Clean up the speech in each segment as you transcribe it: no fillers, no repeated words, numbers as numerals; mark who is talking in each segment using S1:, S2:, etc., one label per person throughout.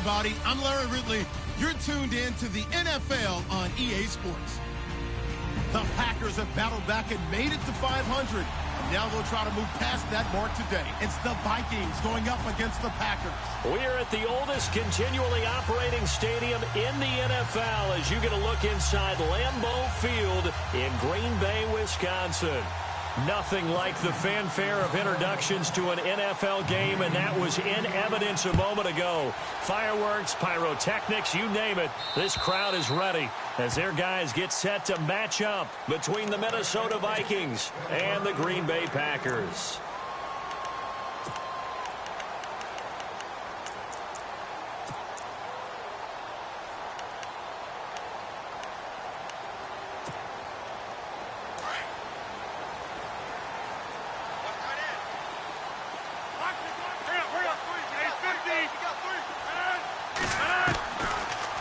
S1: everybody. I'm Larry Ridley. You're tuned in to the NFL on EA Sports. The Packers have battled back and made it to 500. And now they'll try to move past that mark today. It's the Vikings going up against the Packers.
S2: We are at the oldest continually operating stadium in the NFL as you get a look inside Lambeau Field in Green Bay, Wisconsin. Nothing like the fanfare of introductions to an NFL game, and that was in evidence a moment ago. Fireworks, pyrotechnics, you name it. This crowd is ready as their guys get set to match up between the Minnesota Vikings and the Green Bay Packers.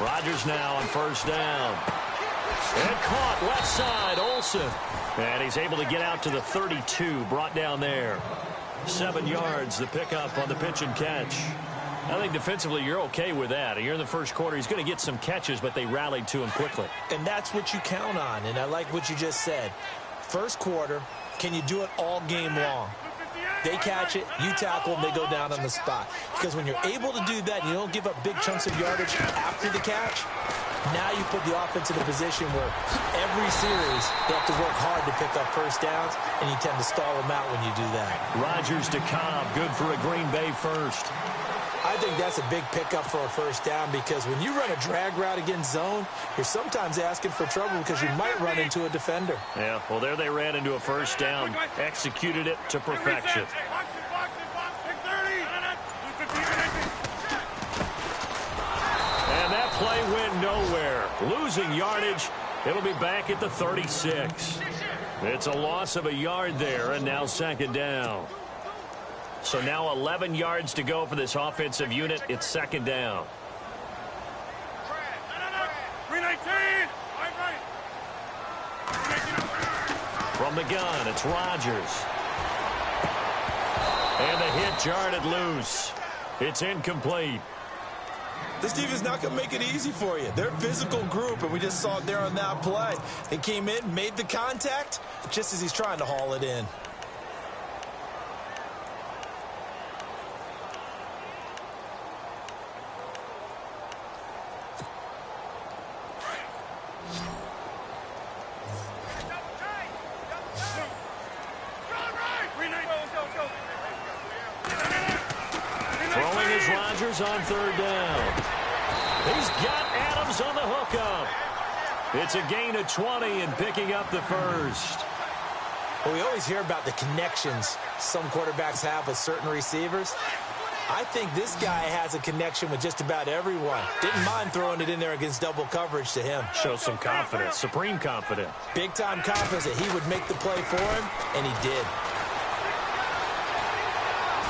S2: Rodgers now on first down. And caught left side, Olsen. And he's able to get out to the 32, brought down there. 7 yards, the pickup on the pitch and catch. I think defensively you're okay with that. Here in the first quarter, he's going to get some catches, but they rallied to him quickly.
S3: And that's what you count on, and I like what you just said. First quarter, can you do it all game long? They catch it, you tackle them, they go down on the spot. Because when you're able to do that and you don't give up big chunks of yardage after the catch, now you put the offense in a position where every series they have to work hard to pick up first downs, and you tend to stall them out when you do that.
S2: Rodgers to Cobb, good for a Green Bay first.
S3: I think that's a big pickup for a first down because when you run a drag route against zone, you're sometimes asking for trouble because you might run into a defender.
S2: Yeah, well, there they ran into a first down, executed it to perfection. And that play went nowhere. Losing yardage, it'll be back at the 36. It's a loss of a yard there, and now second down. So now 11 yards to go for this offensive unit. It's second down. From the gun, it's Rodgers. And the hit jarred loose. It's incomplete.
S3: This defense is not going to make it easy for you. They're a physical group, and we just saw it there on that play. They came in, made the contact, just as he's trying to haul it in.
S2: On third down. He's got Adams on the hookup. It's a gain of 20 and picking up the first.
S3: Well, we always hear about the connections some quarterbacks have with certain receivers. I think this guy has a connection with just about everyone. Didn't mind throwing it in there against double coverage to him.
S2: Shows some confidence, supreme confidence.
S3: Big-time confidence that he would make the play for him, and he did.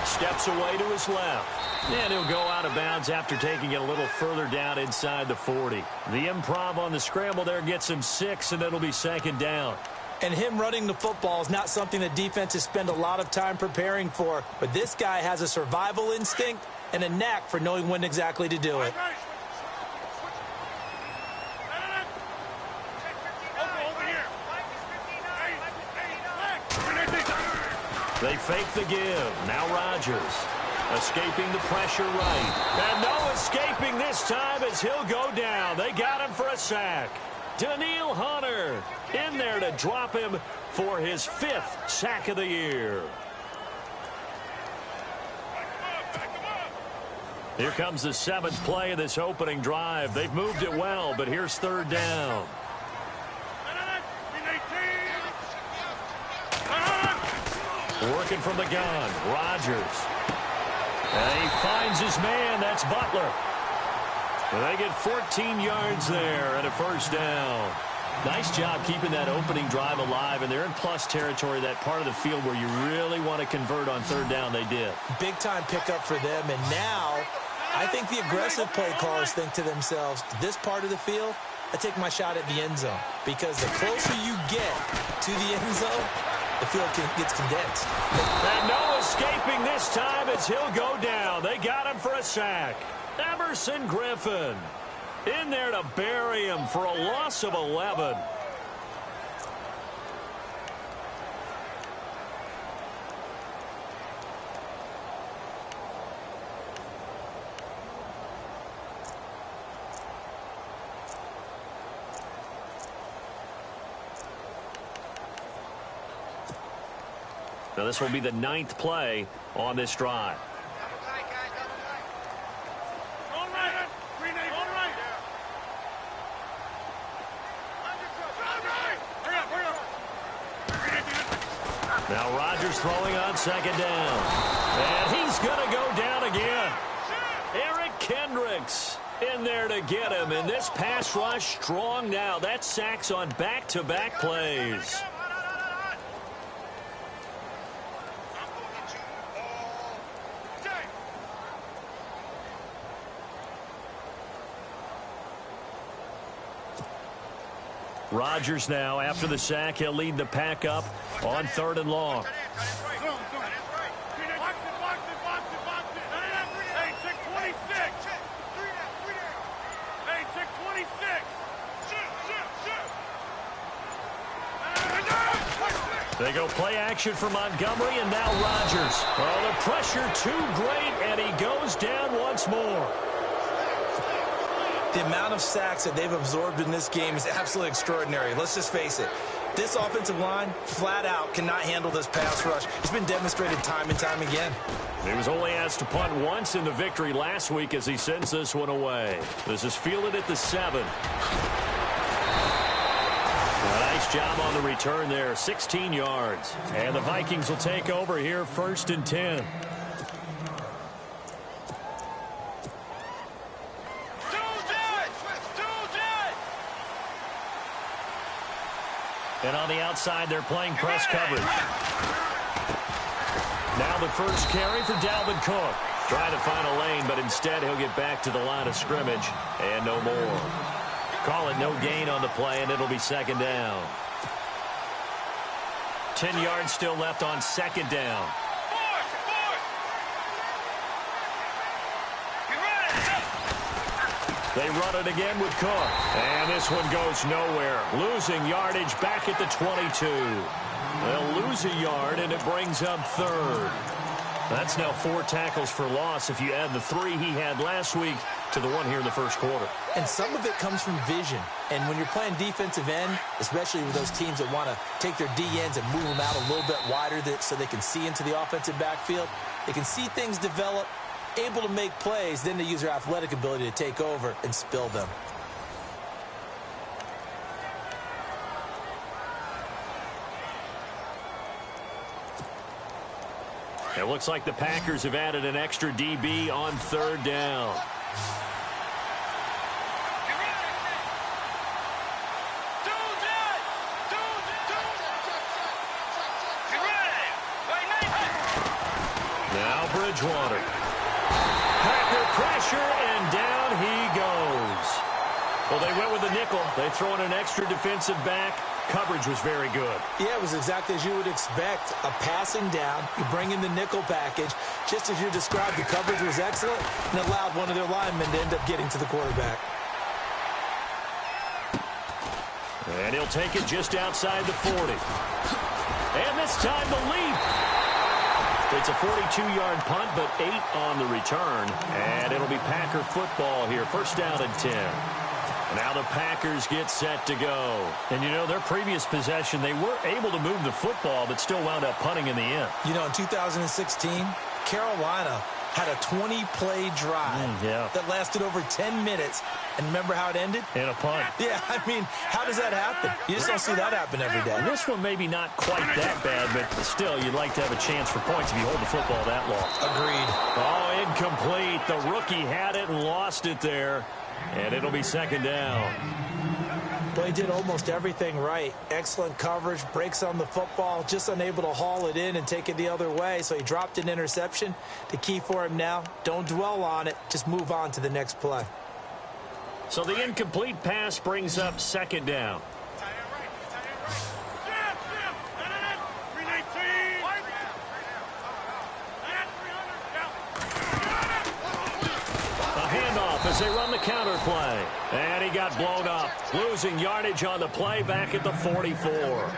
S2: Steps away to his left. And he'll go out of bounds after taking it a little further down inside the 40. The improv on the scramble there gets him 6, and it'll be second down.
S3: And him running the football is not something the defenses spend a lot of time preparing for. But this guy has a survival instinct and a knack for knowing when exactly to do it.
S2: They fake the give. Now Rodgers. Escaping the pressure right. And no escaping this time as he'll go down. They got him for a sack. Daniil Hunter in there to drop him for his 5th sack of the year. Here comes the 7th play of this opening drive. They've moved it well, but here's third down. Working from the gun, Rodgers. And he finds his man. That's Butler. And they get 14 yards there and a first down. Nice job keeping that opening drive alive, and they're in plus territory, that part of the field where you really want to convert on third down. They did.
S3: Big-time pickup for them, and now I think the aggressive play callers think to themselves, this part of the field, I take my shot at the end zone, because the closer you get to the end zone, the field gets condensed.
S2: And no escaping this time as he'll go down. They got him for a sack. Everson Griffin in there to bury him for a loss of 11. Now this will be the 9th play on this drive. Now Rodgers throwing on 2nd down. And he's going to go down again. Eric Kendricks in there to get him. And this pass rush strong now. That's sacks on back-to-back plays. Rodgers now, after the sack, he'll lead the pack up on 3rd and long. They go play action for Montgomery, and now Rodgers. Oh, the pressure too great, and he goes down once more.
S3: The amount of sacks that they've absorbed in this game is absolutely extraordinary. Let's just face it. This offensive line, flat out, cannot handle this pass rush. It's been demonstrated time and time again.
S2: He was only asked to punt once in the victory last week as he sends this one away. This is fielded at the 7. Nice job on the return there, 16 yards. And the Vikings will take over here, 1st and 10. And on the outside, they're playing press coverage. Now the first carry for Dalvin Cook. Trying to find a lane, but instead he'll get back to the line of scrimmage. And no more. Call it no gain on the play, and it'll be 2nd down. 10 yards still left on 2nd down. They run it again with Cook. And this one goes nowhere. Losing yardage back at the 22. They'll lose a yard, and it brings up 3rd. That's now 4 tackles for loss if you add the 3 he had last week to the one here in the 1st quarter.
S3: And some of it comes from vision. And when you're playing defensive end, especially with those teams that want to take their D-ends and move them out a little bit wider so they can see into the offensive backfield, they can see things develop, able to make plays, then they use their athletic ability to take over and spill them.
S2: It looks like the Packers have added an extra DB on 3rd down. Now Bridgewater. Packer pressure, and down he goes. Well, they went with the nickel. They throw in an extra defensive back. Coverage was very good.
S3: Yeah, it was exactly as you would expect. A passing down, you bring in the nickel package. Just as you described, the coverage was excellent and allowed one of their linemen to end up getting to the quarterback.
S2: And he'll take it just outside the 40. And this time the leap. It's a 42-yard punt, but 8 on the return. And it'll be Packer football here. 1st down and 10. Now the Packers get set to go. And, you know, their previous possession, they were able to move the football, but still wound up punting in the end.
S3: You know, in 2016, Carolina had a 20-play drive that lasted over 10 minutes. And remember how it ended?
S2: In a punt.
S3: Yeah, I mean, how does that happen? You just don't see that happen every day.
S2: And this one maybe not quite that bad, but still, you'd like to have a chance for points if you hold the football that long.
S3: Agreed.
S2: Oh, incomplete. The rookie had it and lost it there. And it'll be 2nd down.
S3: Well, he did almost everything right. Excellent coverage, breaks on the football, just unable to haul it in and take it the other way. So he dropped an interception. The key for him now, don't dwell on it. Just move on to the next play.
S2: So the incomplete pass brings up 2nd down. as they run the counter play. And he got blown up, losing yardage on the play back at the 44.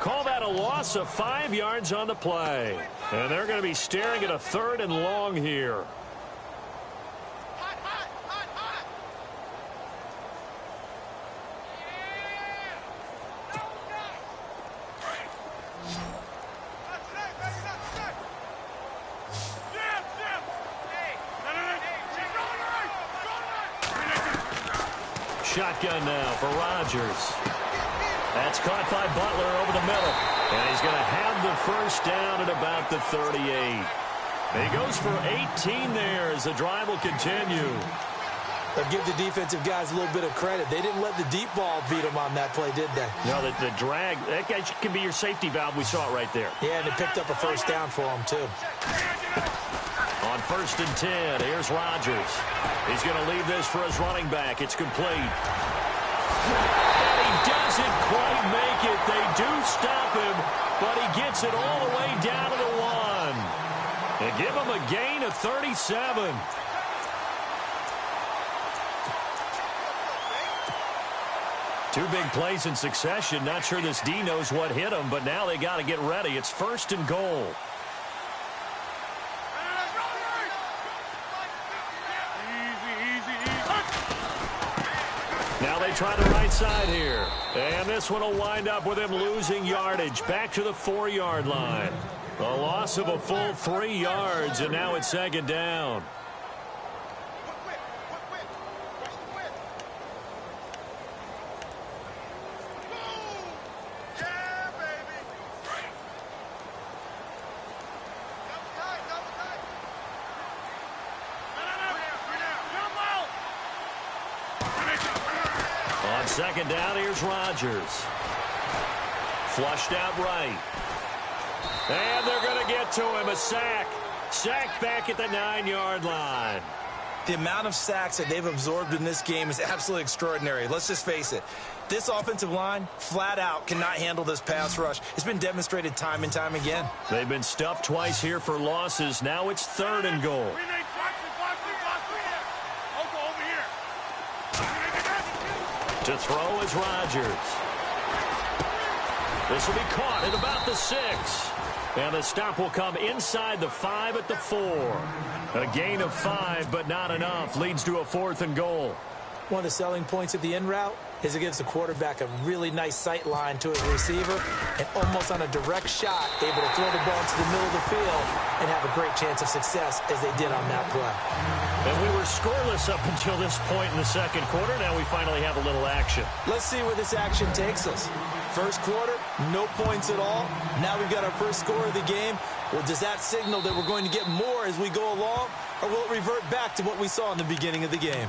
S2: Call that a loss of 5 yards on the play. And they're going to be staring at a 3rd and long here. Shotgun now for Rodgers. That's caught by Butler over the middle. And he's going to have the first down at about the 38. He goes for 18 there as the drive will continue.
S3: They'll give the defensive guys a little bit of credit. They didn't let the deep ball beat them on that play, did they?
S2: No, the drag, that can be your safety valve. We saw it right there.
S3: Yeah, and it picked up a first down for them, too.
S2: On 1st and 10, here's Rodgers. He's going to leave this for his running back. It's complete. And he doesn't quite make it. They do stop him, but he gets it all the way down to the 1. They give him a gain of 37. Two big plays in succession. Not sure this D knows what hit him, but now they got to get ready. It's 1st and goal. Now they try the right side here. And this one will wind up with him losing yardage back to the 4-yard line. A loss of a full 3 yards, and now it's 2nd down. On 2nd down, here's Rodgers. Flushed out right. And they're going to get to him. A sack. Sack back at the 9-yard line.
S3: The amount of sacks that they've absorbed in this game is absolutely extraordinary. Let's just face it. This offensive line, flat out, cannot handle this pass rush. It's been demonstrated time and time again.
S2: They've been stuffed twice here for losses. Now it's 3rd and goal. To throw is Rodgers. This will be caught at about the 6. And the stop will come inside the 5 at the 4. A gain of 5, but not enough. Leads to a 4th and goal.
S3: One of the selling points of the in route is it gives the quarterback a really nice sight line to his receiver and almost on a direct shot able to throw the ball into the middle of the field and have a great chance of success as they did on that play.
S2: And we were scoreless up until this point in the 2nd quarter. Now we finally have a little action.
S3: Let's see where this action takes us. 1st quarter, no points at all. Now we've got our first score of the game. Well, does that signal that we're going to get more as we go along, or will it revert back to what we saw in the beginning of the game?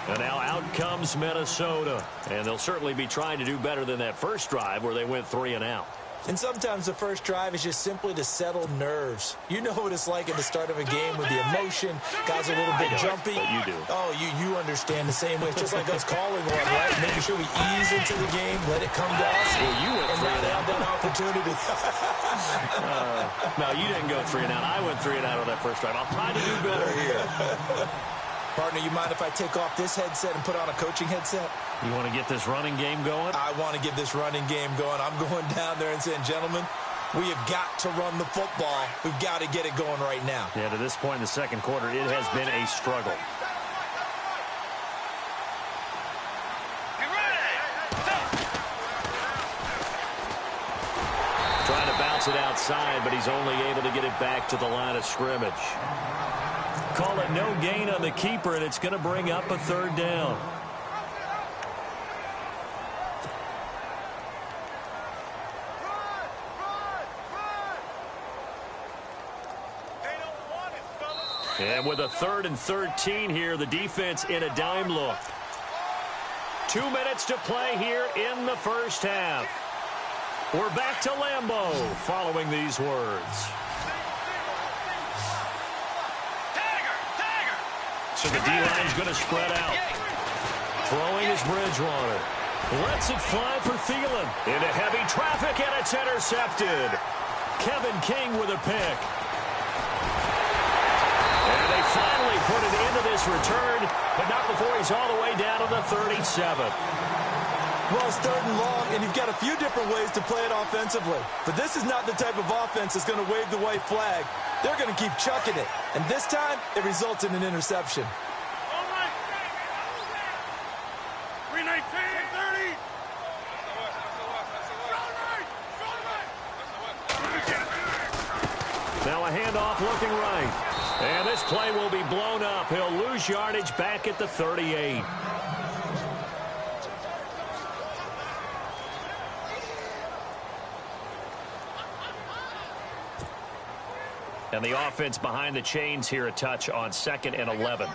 S2: And now out comes Minnesota. And they'll certainly be trying to do better than that first drive where they went 3 and out.
S3: And sometimes the first drive is just simply to settle nerves. You know what it's like at the start of a game with the emotion. Guys are a little bit jumpy.
S2: But you do.
S3: Oh, you understand the same way. It's just like us calling one, right? Making sure we ease into the game, let it come to us.
S2: Well, you went
S3: and now they have that opportunity.
S2: No, you didn't go 3 and out. I went 3 and out on that first drive. I'll try to do better here.
S3: Partner, you mind if I take off this headset and put on a coaching headset?
S2: You want to get this running game going?
S3: I want to get this running game going. I'm going down there and saying, gentlemen, we have got to run the football. We've got to get it going right now.
S2: Yeah, to this point in the 2nd quarter, it has been a struggle. Trying to bounce it outside, but he's only able to get it back to the line of scrimmage. Call it no gain on the keeper, and it's going to bring up a 3rd down. And with a 3rd and 13 here, the defense in a dime look. 2 minutes to play here in the first half. We're back to Lambeau following these words. So the D-line's going to spread out. Throwing is Bridgewater. Lets it fly for Thielen. Into heavy traffic, and it's intercepted. Kevin King with a pick. And they finally put it into this return, but not before he's all the way down to the 37.
S3: Well, it's 3rd and long, and you've got a few different ways to play it offensively. But this is not the type of offense that's going to wave the white flag. They're going to keep chucking it. And this time, it results in an interception.
S2: Now a handoff looking right. And this play will be blown up. He'll lose yardage back at the 38. And the offense behind the chains here a touch on 2nd and 11.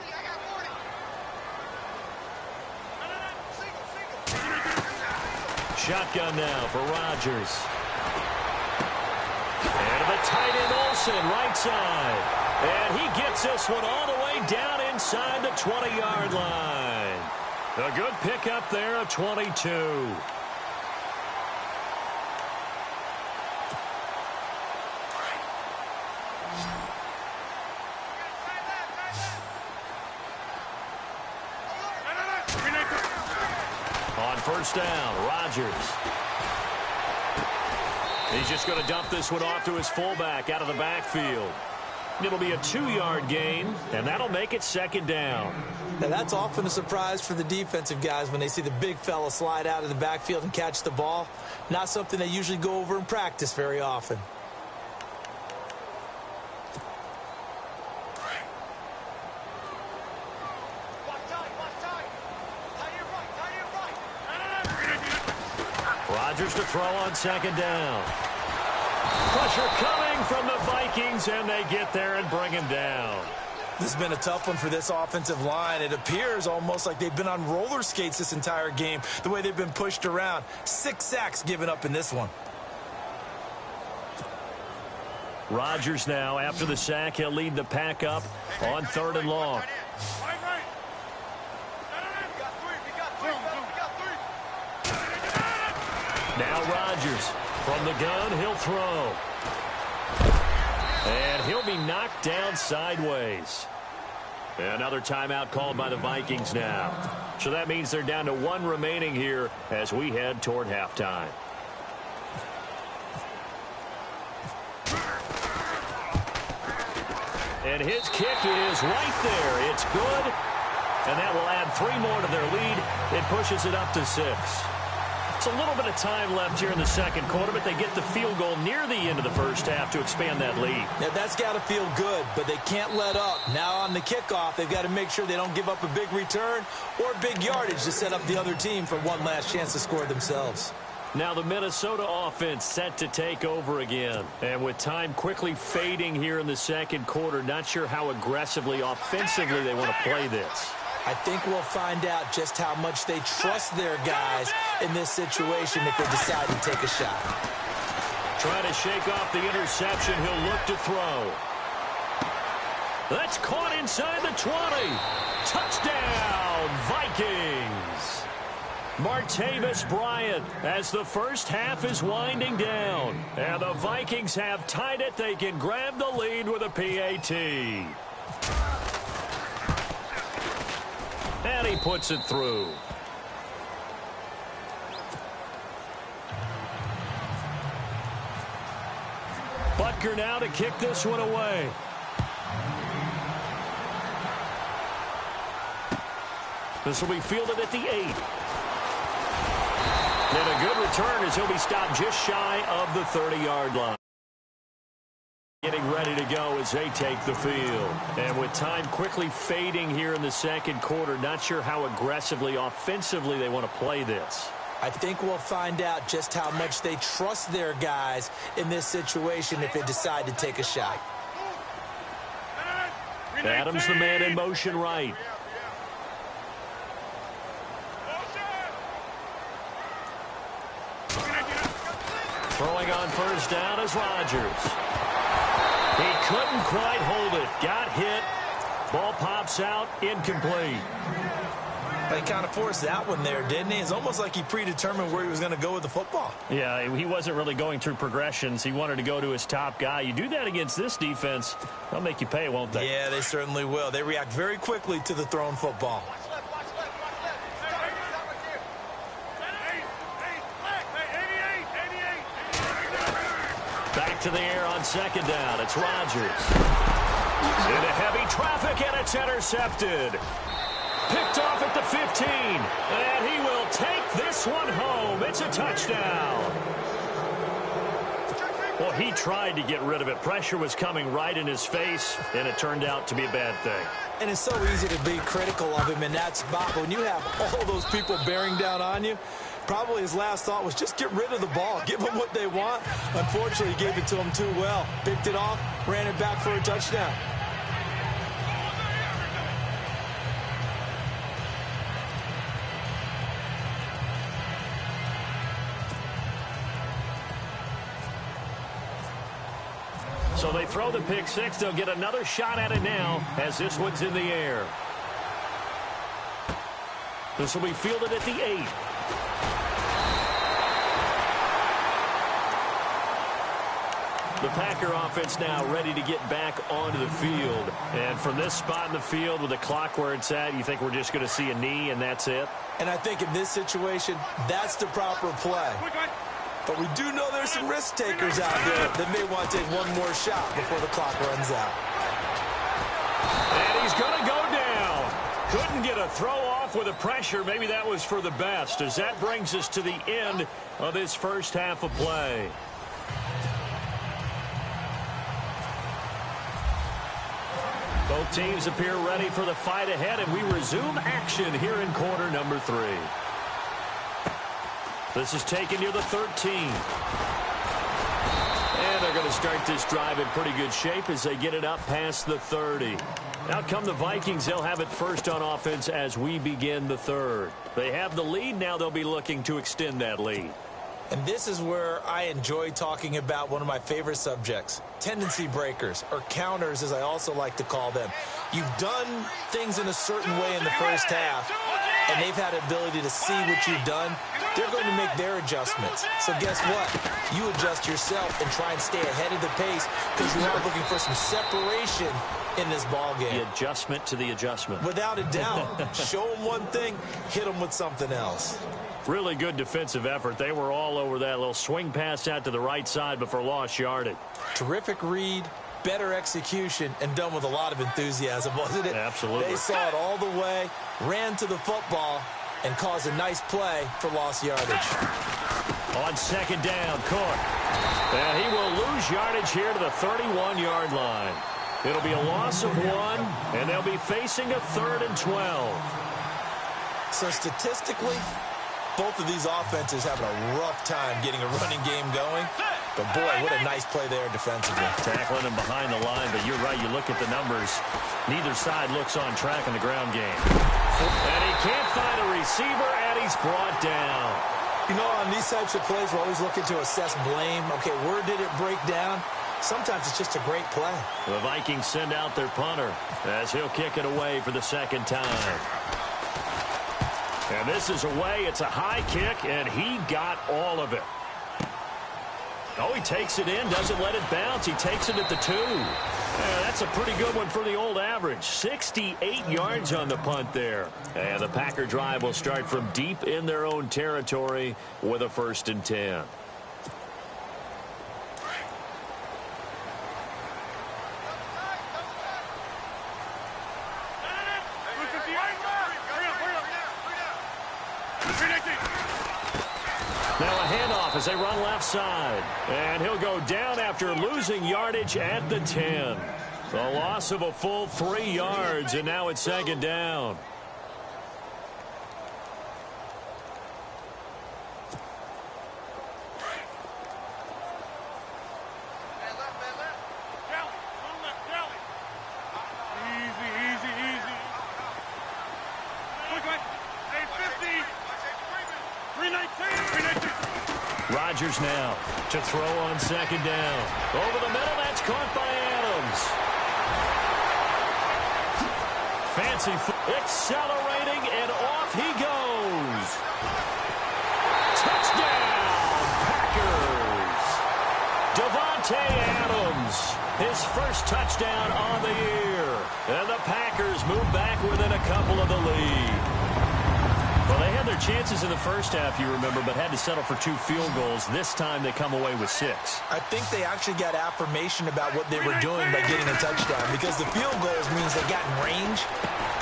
S2: Shotgun now for Rodgers. And to the tight end Olsen, right side. And he gets this one all the way down inside the 20-yard line. A good pickup there, a 22. On 1st down, Rodgers. He's just going to dump this one off to his fullback out of the backfield. It'll be a 2-yard gain, and that'll make it 2nd down.
S3: Now, that's often a surprise for the defensive guys when they see the big fella slide out of the backfield and catch the ball. Not something they usually go over in practice very often.
S2: Rodgers to throw on 2nd down. Pressure coming from the Vikings, and they get there and bring him down.
S3: This has been a tough one for this offensive line. It appears almost like they've been on roller skates this entire game, the way they've been pushed around. 6 sacks given up in this one.
S2: Rodgers now, after the sack, he'll lead the pack up on 3rd and long. Now Rodgers from the gun, he'll throw. And he'll be knocked down sideways. Another timeout called by the Vikings now. So that means they're down to 1 remaining here as we head toward halftime. And his kick is right there. It's good. And that will add 3 more to their lead. It pushes it up to 6. It's a little bit of time left here in the 2nd quarter, but they get the field goal near the end of the 1st half to expand that lead.
S3: Yeah, that's got to feel good, but they can't let up. Now on the kickoff, they've got to make sure they don't give up a big return or big yardage to set up the other team for one last chance to score themselves.
S2: Now the Minnesota offense set to take over again. And with time quickly fading here in the 2nd quarter, not sure how aggressively, offensively they want to play this.
S3: I think we'll find out just how much they trust their guys in this situation if they decide to take a shot.
S2: Trying to shake off the interception. He'll look to throw. That's caught inside the 20. Touchdown, Vikings. Martavis Bryant as the 1st half is winding down. And the Vikings have tied it. They can grab the lead with a PAT. And he puts it through. Butker now to kick this one away. This will be fielded at the 8. And a good return as he'll be stopped just shy of the 30-yard line. Getting ready to go as they take the field. And with time quickly fading here in the 2nd quarter, not sure how aggressively, offensively they want to play this.
S3: I think we'll find out just how much they trust their guys in this situation if they decide to take a shot.
S2: Adams the man in motion right. Throwing on 1st down is Rodgers. He couldn't quite hold it. Got hit. Ball pops out. Incomplete.
S3: He kind of forced that one there, didn't he? It's almost like he predetermined where he was going to go with the football.
S2: Yeah, he wasn't really going through progressions. He wanted to go to his top guy. You do that against this defense, they'll make you pay, won't they?
S3: Yeah, they certainly will. They react very quickly to the thrown football.
S2: Back to the air on second down. It's Rodgers. Into heavy traffic, and it's intercepted. Picked off at the 15, and he will take this one home. It's a touchdown. Well, he tried to get rid of it. Pressure was coming right in his face, and it turned out to be a bad thing.
S3: And it's so easy to be critical of him in that spot. But when you have all those people bearing down on you, probably his last thought was just get rid of the ball. Give them what they want. Unfortunately, he gave it to them too well. Picked it off, ran it back for a touchdown.
S2: So they throw the pick six. They'll get another shot at it now as this one's in the air. This will be fielded at the 8. The Packer offense now ready to get back onto the field. And from this spot in the field with the clock where it's at, you think we're just going to see a knee and that's it?
S3: And I think in this situation, that's the proper play. But we do know there's some risk takers out there that may want to take one more shot before the clock runs out.
S2: And he's going to go down. Couldn't get a throw off with the pressure. Maybe that was for the best, as that brings us to the end of this first half of play. Both teams appear ready for the fight ahead, and we resume action here in quarter number 3. This is taken near the 13. And they're going to start this drive in pretty good shape as they get it up past the 30. Out come the Vikings. They'll have it first on offense as we begin the third. They have the lead. Now they'll be looking to extend that lead.
S3: And this is where I enjoy talking about one of my favorite subjects, tendency breakers, or counters as I also like to call them. You've done things in a certain way in the first half, and they've had the ability to see what you've done. They're going to make their adjustments. So guess what? You adjust yourself and try and stay ahead of the pace because you are looking for some separation in this ball game.
S2: The adjustment to the adjustment.
S3: Without a doubt. Show them one thing, hit them with something else.
S2: Really good defensive effort. They were all over that little swing pass out to the right side before lost yardage.
S3: Terrific read, better execution, and done with a lot of enthusiasm, wasn't it?
S2: Absolutely.
S3: They saw it all the way, ran to the football, and caused a nice play for lost yardage.
S2: On second down, Cook. And he will lose yardage here to the 31-yard line. It'll be a loss of 1, and they'll be facing a 3rd and 12.
S3: So statistically, both of these offenses having a rough time getting a running game going. But, boy, what a nice play there defensively.
S2: Tackling him behind the line, but you're right. You look at the numbers. Neither side looks on track in the ground game. And he can't find a receiver, and he's brought down.
S3: You know, on these types of plays, we're always looking to assess blame. Okay, where did it break down? Sometimes it's just a great play.
S2: The Vikings send out their punter as he'll kick it away for the second time. And this is away. It's a high kick, and he got all of it. Oh, he takes it in, doesn't let it bounce. He takes it at the 2. Yeah, that's a pretty good one for the old average. 68 yards on the punt there. And the Packer drive will start from deep in their own territory with a 1st and 10. Now a handoff as they run left side. And he'll go down after losing yardage at the 10. The loss of a full 3 yards, and now it's second down. Rodgers now to throw on second down. Over the middle, that's caught by Adams. Fancy accelerating and off Off he goes. Touchdown, Packers. Davante Adams, his first touchdown on the year. And the Packers move back within a couple of the lead. Well, they had their chances in the first half, you remember, but had to settle for 2 field goals. This time they come away with 6.
S3: I think they actually got affirmation about what they were doing by getting a touchdown, because the field goals means they got in range.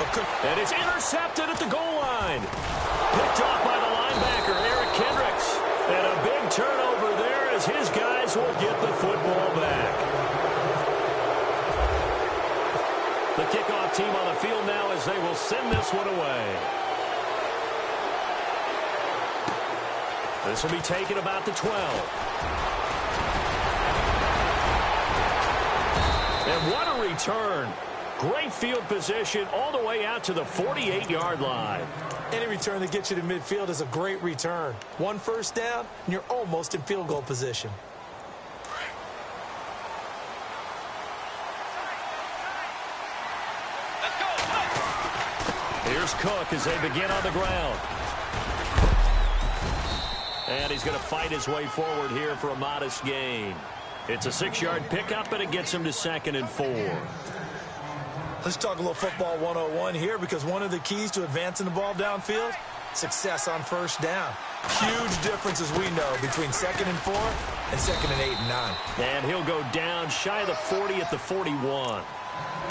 S2: And it's intercepted at the goal line. Picked off by the linebacker, Eric Kendricks. And a big turnover there as his guys will get the football back. The kickoff team on the field now as they will send this one away. This will be taken about the 12. And what a return. Great field position all the way out to the 48-yard line.
S3: Any return that gets you to midfield is a great return. 1 first down, and you're almost in field goal position.
S2: Here's Cook as they begin on the ground. And he's going to fight his way forward here for a modest gain. It's a 6-yard pickup, and it gets him to 2nd and 4.
S3: Let's talk a little football 101 here, because one of the keys to advancing the ball downfield, success on first down. Huge difference, as we know, between 2nd and 4 and 2nd and 8 and 9.
S2: And he'll go down shy of the 40 at the 41.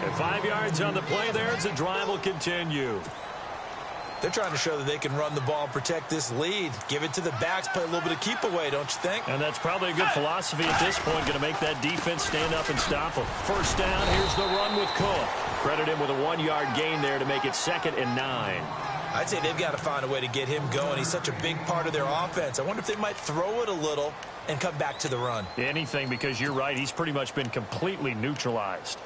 S2: And 5 yards on the play there as the drive will continue.
S3: They're trying to show that they can run the ball and protect this lead. Give it to the backs, play a little bit of keep away, don't you think?
S2: And that's probably a good philosophy at this point, going to make that defense stand up and stop them. First down, here's the run with Cook. Credit him with a 1-yard gain there to make it 2nd and 9.
S3: I'd say they've got to find a way to get him going. He's such a big part of their offense. I wonder if they might throw it a little and come back to the run.
S2: Anything, because you're right, he's pretty much been completely neutralized.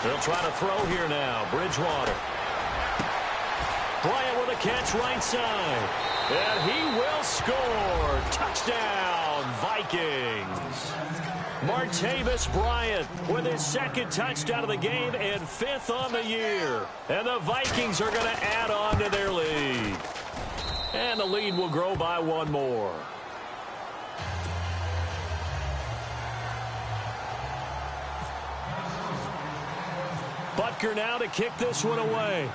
S2: They'll try to throw here now. Bridgewater. Bryant with a catch right side. And he will score. Touchdown, Vikings. Martavis Bryant with his 2nd touchdown of the game and 5th on the year. And the Vikings are going to add on to their lead. And the lead will grow by 1 more. Butker now to kick this one away.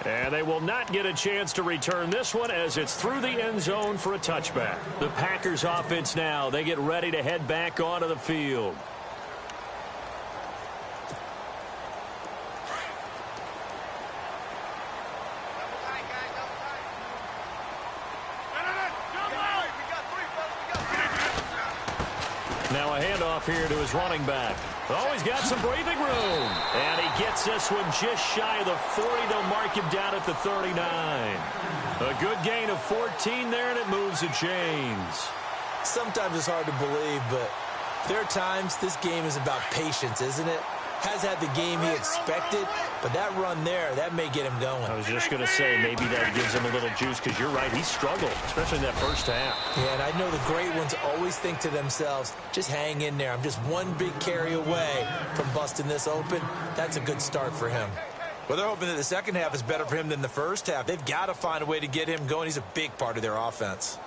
S2: And they will not get a chance to return this one as it's through the end zone for a touchback. The Packers offense now, they get ready to head back onto the field. Now a handoff here to his running back. Oh, he's got some breathing room. And he gets this one just shy of the 40. They'll mark him down at the 39. A good gain of 14 there, and it moves the chains.
S3: Sometimes it's hard to believe, but there are times this game is about patience, isn't it? Has had the game he expected, but that run there, that may get him going.
S2: I was just going to say, maybe that gives him a little juice, because you're right, he struggled, especially in that first half.
S3: Yeah, and I know the great ones always think to themselves, just hang in there. I'm just one big carry away from busting this open. That's a good start for him. Well, they're hoping that the second half is better for him than the first half. They've got to find a way to get him going. He's a big part of their offense.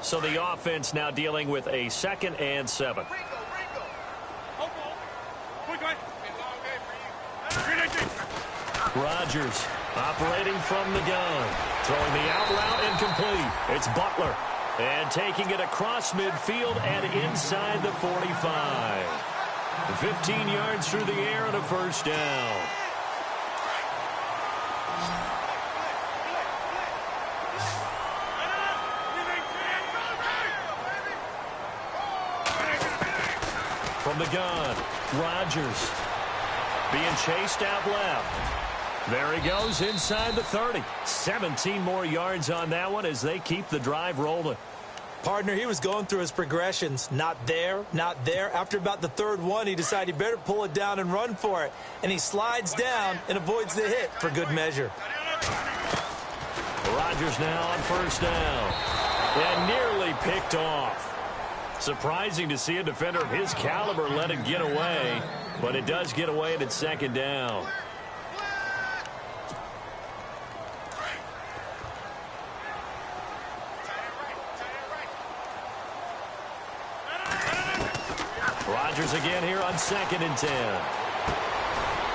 S2: So the offense now dealing with a 2nd and 7. Rodgers operating from the gun. Throwing the out route incomplete. It's Butler. And taking it across midfield and inside the 45. 15 yards through the air and a first down. From the gun, Rodgers being chased out left. There he goes inside the 30. 17 more yards on that one as they keep the drive rolling.
S3: Partner, he was going through his progressions. Not there, not there. After about the third one, he decided he better pull it down and run for it. And he slides down and avoids the hit for good measure.
S2: Rodgers now on first down. And nearly picked off. Surprising to see a defender of his caliber let it get away. But it does get away and it's second down. Rodgers again here on 2nd and 10.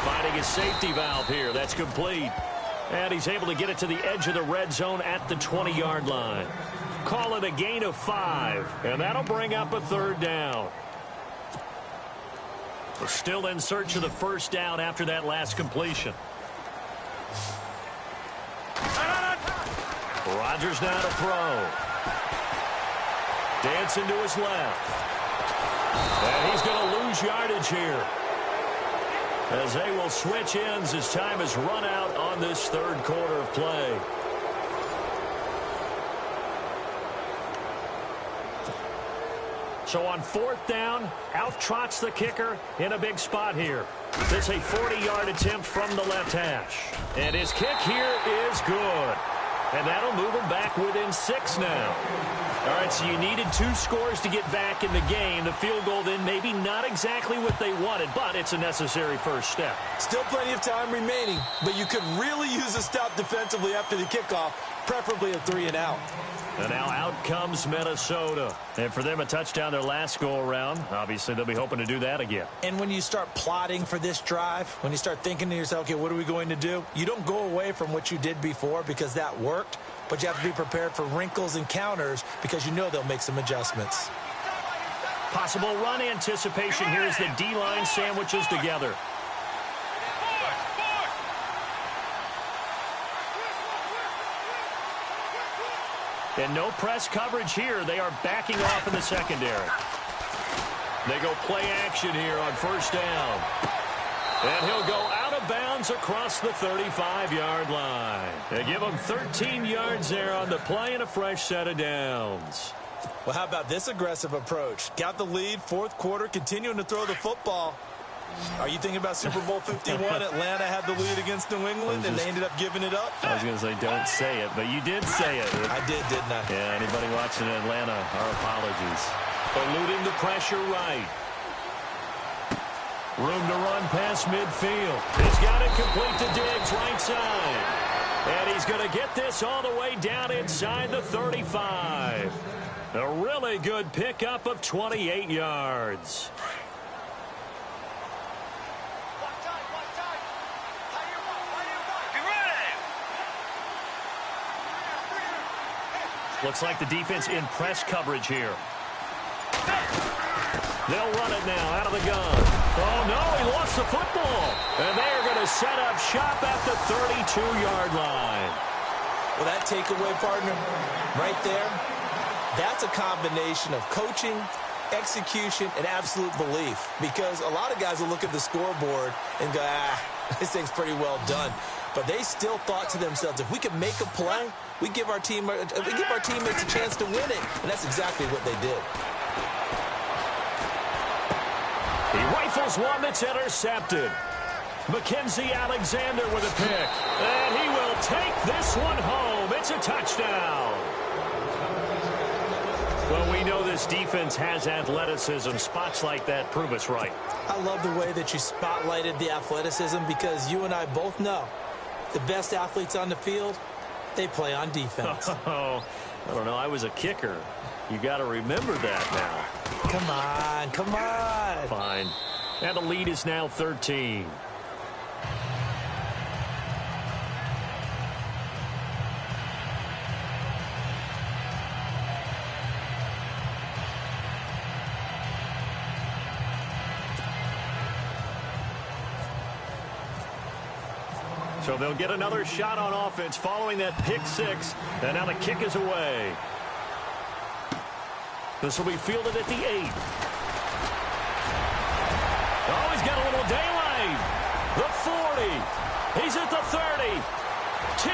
S2: Finding his safety valve here. That's complete. And he's able to get it to the edge of the red zone at the 20-yard line. Call it a gain of 5. And that'll bring up a third down. We're still in search of the first down after that last completion. Rodgers now to throw. Dancing to his left. And he's going to lose yardage here. As they will switch ends as time is run out on this third quarter of play. So on 4th down, out trots the kicker in a big spot here. It's a 40-yard attempt from the left hash. And his kick here is good. And that'll move him back within 6 now. All right, so you needed 2 scores to get back in the game. The field goal then maybe not exactly what they wanted, but it's a necessary first step.
S3: Still plenty of time remaining, but you could really use a stop defensively after the kickoff, preferably a 3-and-out.
S2: And now out comes Minnesota. And for them, a touchdown their last go-around. Obviously, they'll be hoping to do that again.
S3: And when you start plotting for this drive, when you start thinking to yourself, okay, what are we going to do? You don't go away from what you did before because that worked, but you have to be prepared for wrinkles and counters because you know they'll make some adjustments.
S2: Possible run anticipation here as the D-line sandwiches together. And no press coverage here. They are backing off in the secondary. They go play action here on first down. And he'll go out of bounds across the 35-yard line. They give him 13 yards there on the play and a fresh set of downs.
S3: Well, how about this aggressive approach? Got the lead, 4th quarter, continuing to throw the football. Are you thinking about Super Bowl 51? Atlanta had the lead against New England, and they ended up giving it up?
S2: I was going to say, don't say it, but you did say it.
S3: I did, didn't I?
S2: Yeah, anybody watching Atlanta, our apologies. Eluding the pressure right. Room to run past midfield. He's got it complete to Diggs, right side. And he's going to get this all the way down inside the 35. A really good pickup of 28 yards. Looks like the defense in press coverage here. They'll run it now out of the gun. Oh, no, he lost the football. And they are going to set up shop at the 32-yard line.
S3: Well, that takeaway, partner, right there, that's a combination of coaching, execution, and absolute belief. Because a lot of guys will look at the scoreboard and go, this thing's pretty well done. But they still thought to themselves, if we can make a play, we give our teammates a chance to win it. And that's exactly what they did.
S2: He rifles one that's intercepted. Mackenzie Alexander with a pick. And he will take this one home. It's a touchdown. Well, we know this defense has athleticism. Spots like that prove us right.
S3: I love the way that you spotlighted the athleticism because you and I both know the best athletes on the field, they play on defense.
S2: Oh, I don't know. I was a kicker. You got to remember that now.
S3: Come on, come on.
S2: Fine. And the lead is now 13. So they'll get another shot on offense following that pick six. And now the kick is away. This will be fielded at the 8. Oh, he's got a little daylight. The 4, He's at the 30. 10.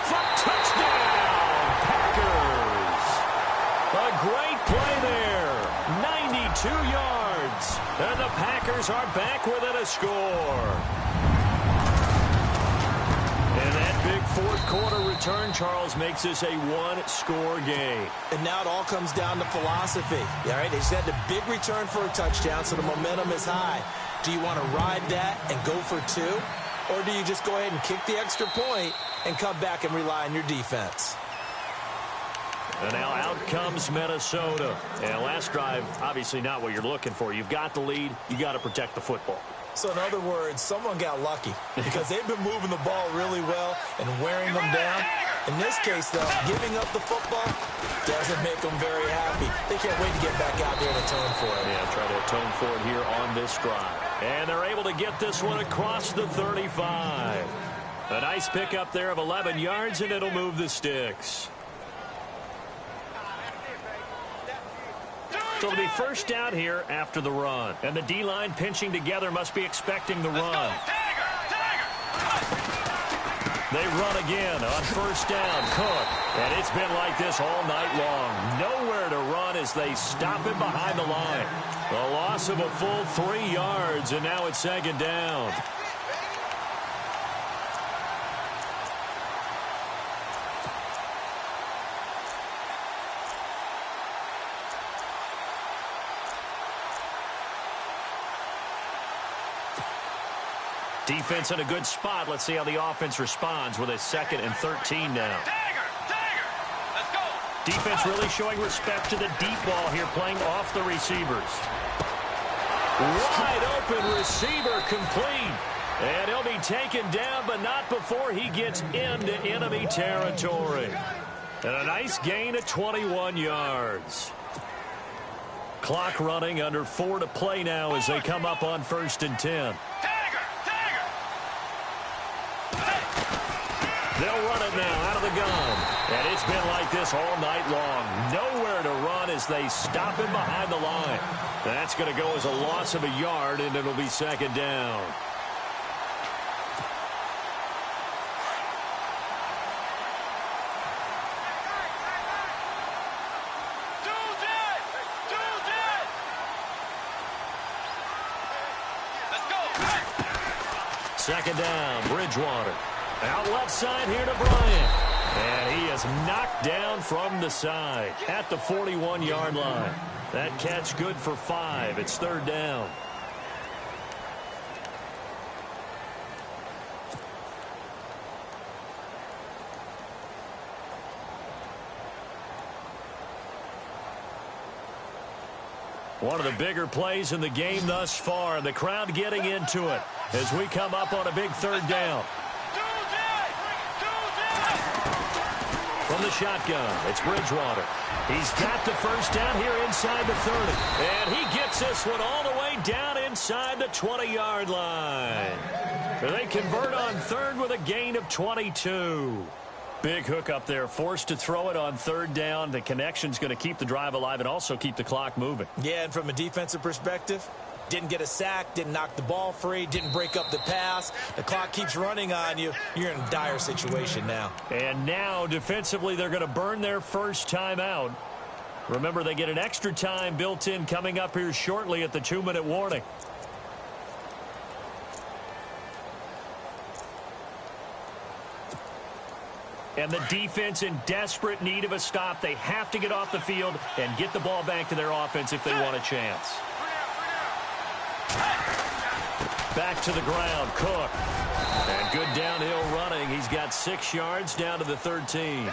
S2: For touchdown, Packers. A great play there. 92 yards. And the Packers are back within a score. And that big fourth-quarter return, Charles, makes this a one-score game.
S3: And now it all comes down to philosophy. All right, they just had the big return for a touchdown, so the momentum is high. Do you want to ride that and go for two? Or do you just go ahead and kick the extra point and come back and rely on your defense?
S2: And now out comes Minnesota. And last drive, obviously not what you're looking for. You've got the lead. You got to protect the football.
S3: So in other words, someone got lucky because they've been moving the ball really well and wearing them down. In this case, though, giving up the football doesn't make them very happy. They can't wait to get back out there and atone for it.
S2: Yeah, try to atone for it here on this drive. And they're able to get this one across the 35. A nice pickup there of 11 yards, and it'll move the sticks. So it'll be first down here after the run. And the D-line pinching together must be expecting the run. They run again on first down. Cook. And it's been like this all night long. Nowhere to run as they stop him behind the line. A loss of a full 3 yards, and now it's second down. Defense in a good spot. Let's see how the offense responds with a 2nd and 13 now.
S4: Let's go.
S2: Defense really showing respect to the deep ball here, playing off the receivers. Wide open receiver complete. And he'll be taken down, but not before he gets into enemy territory. And a nice gain of 21 yards. Clock running, under 4 to play now as they come up on 1st and 10. They'll run it now out of the gun. And it's been like this all night long. Nowhere to run as they stop him behind the line. That's going to go as a loss of a yard, and it'll be second down.
S4: Let's go.
S2: Second down, Bridgewater. Out left side here to Bryant. And he is knocked down from the side at the 41-yard line. That catch good for 5. It's third down. One of the bigger plays in the game thus far. The crowd getting into it as we come up on a big third down. From the shotgun, it's Bridgewater. He's got the first down here inside the 30. And he gets this one all the way down inside the 20-yard line. They convert on third with a gain of 22. Big hook up there, forced to throw it on third down. The connection's going to keep the drive alive and also keep the clock moving.
S3: Yeah, and from a defensive perspective, didn't get a sack, didn't knock the ball free, didn't break up the pass. The clock keeps running on you. You're in a dire situation now.
S2: And now, defensively, they're going to burn their first time out. Remember, they get an extra time built in coming up here shortly at the 2-minute warning. And the defense in desperate need of a stop. They have to get off the field and get the ball back to their offense if they want a chance. Back to the ground, Cook. And good downhill running. He's got 6 yards down to the 13.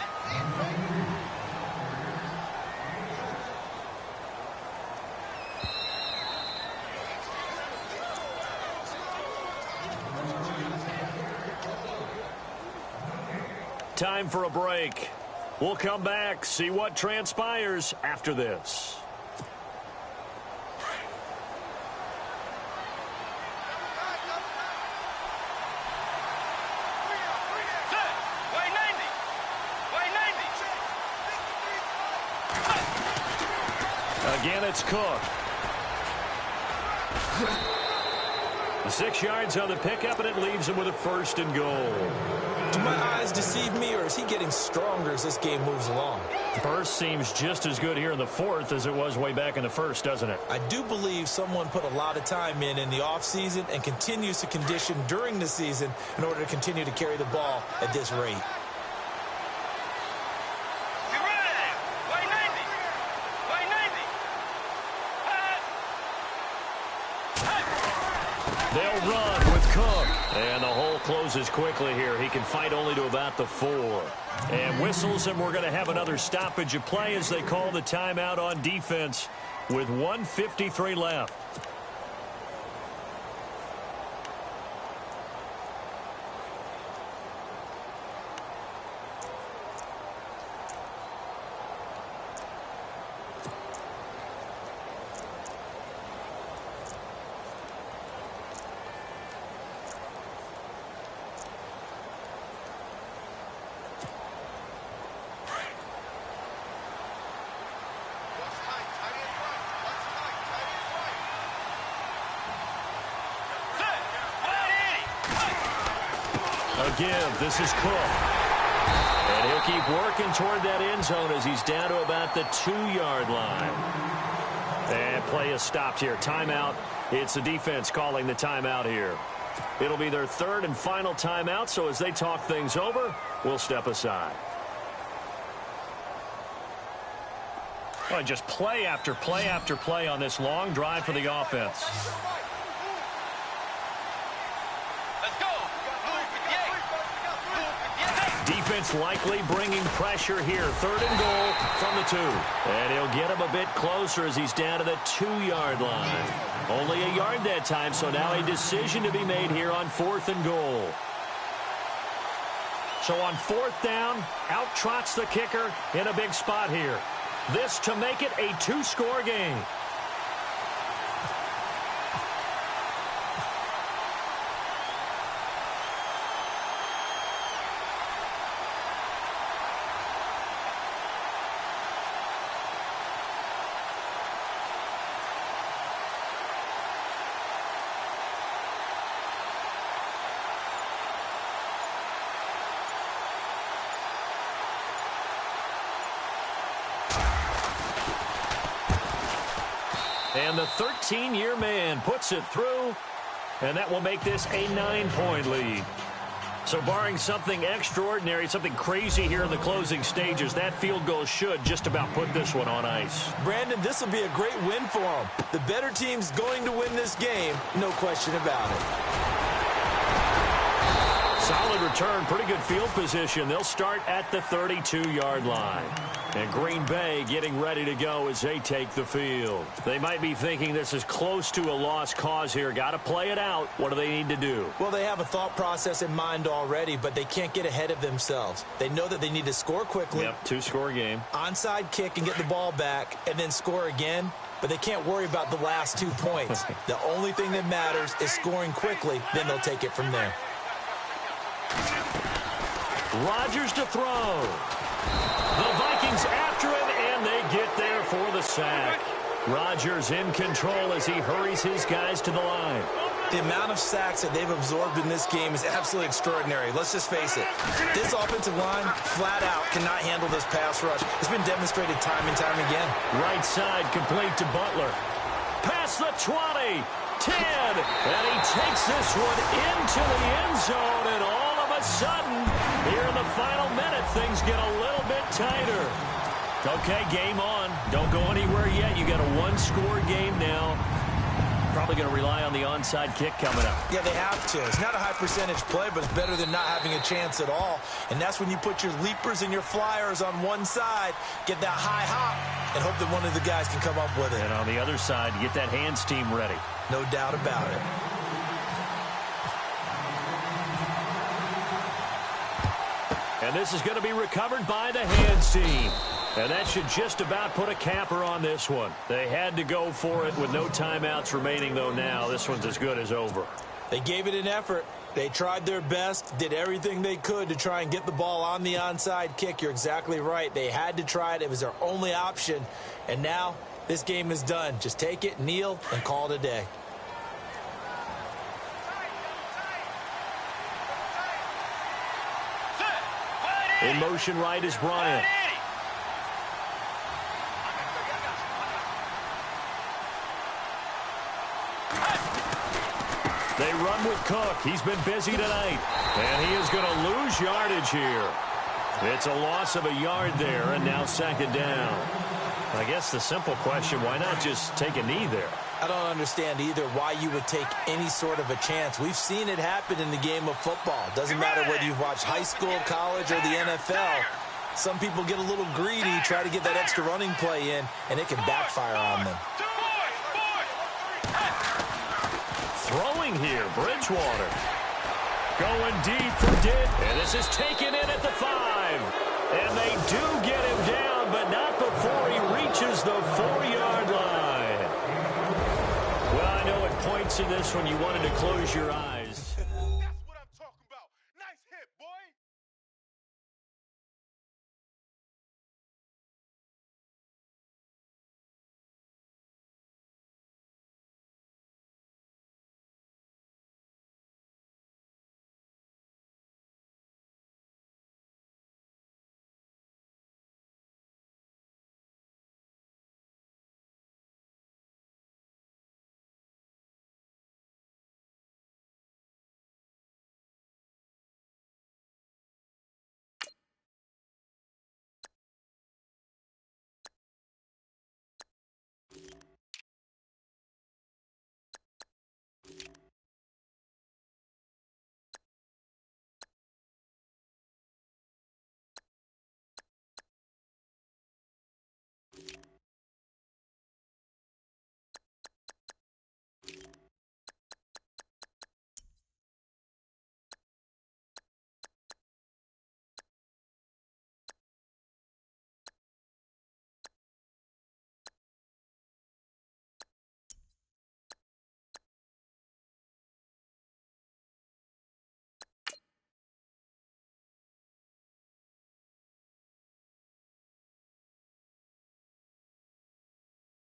S2: Time for a break. We'll come back, see what transpires after this. Again, it's Cook. The 6 yards on the pickup, and it leaves him with a 1st and goal.
S3: Do my eyes deceive me, or is he getting stronger as this game moves along?
S2: Burst seems just as good here in the 4th as it was way back in the 1st, doesn't it?
S3: I do believe someone put a lot of time in the offseason and continues to condition during the season in order to continue to carry the ball at this rate.
S2: They'll run with Cook. And the hole closes quickly here. He can fight only to about the 4. And whistles, and we're going to have another stoppage of play as they call the timeout on defense with 1:53 left. Give. This is Cook. And he'll keep working toward that end zone as he's down to about the 2-yard line. And play is stopped here. Timeout. It's the defense calling the timeout here. It'll be their 3rd and final timeout, so as they talk things over, we'll step aside. Well, just play after play after play on this long drive for the offense. Defense likely bringing pressure here. 3rd and goal from the 2. And he'll get him a bit closer as he's down to the 2-yard line. Only a yard that time, so now a decision to be made here on 4th and goal. So on 4th down, out trots the kicker in a big spot here. This to make it a 2-score game. And the 13-year man puts it through, and that will make this a 9-point lead. So barring something extraordinary, something crazy here in the closing stages, that field goal should just about put this one on ice.
S3: Brandon, this will be a great win for them. The better team's going to win this game, no question about it.
S2: Solid return, pretty good field position. They'll start at the 32-yard line. And Green Bay getting ready to go as they take the field. They might be thinking this is close to a lost cause here. Got to play it out. What do they need to do?
S3: Well, they have a thought process in mind already, but they can't get ahead of themselves. They know that they need to score quickly.
S2: Yep, 2-score game.
S3: Onside kick and get the ball back and then score again. But they can't worry about the last 2 points. The only thing that matters is scoring quickly. Then they'll take it from there.
S2: Rodgers to throw. The Vikings after him, and they get there for the sack. Rodgers in control as he hurries his guys to the line.
S3: The amount of sacks that they've absorbed in this game is absolutely extraordinary. Let's just face it. This offensive line, flat out, cannot handle this pass rush. It's been demonstrated time and time again.
S2: Right side complete to Butler. Past the 20, 10, and he takes this one into the end zone, and all of a sudden, here in the final minute, things get a little bit tighter. Okay, game on. Don't go anywhere yet. You got a 1-score game now. Probably going to rely on the onside kick coming up.
S3: Yeah, they have to. It's not a high percentage play, but it's better than not having a chance at all. And that's when you put your leapers and your flyers on one side, get that high hop, and hope that one of the guys can come up with it.
S2: And on the other side, get that hands team ready.
S3: No doubt about it.
S2: And this is going to be recovered by the hands team. And that should just about put a capper on this one. They had to go for it with no timeouts remaining, though, now. This one's as good as over.
S3: They gave it an effort. They tried their best, did everything they could to try and get the ball on the onside kick. You're exactly right. They had to try it. It was their only option. And now this game is done. Just take it, kneel, and call it a day.
S2: In motion right is Bryant. They run with Cook. He's been busy tonight. And he is going to lose yardage here. It's a loss of a yard there, and now second down. I guess the simple question, why not just take a knee there?
S3: I don't understand either why you would take any sort of a chance. We've seen it happen in the game of football. Doesn't matter whether you've watched high school, college, or the NFL. Some people get a little greedy, try to get that extra running play in, and it can backfire on them.
S2: Throwing here, Bridgewater. Going deep for Ditt. And this is taken in at the 5. And they do get him down, but not before he reaches the 4-yard line. Well, I know at points in this when you wanted to close your eyes.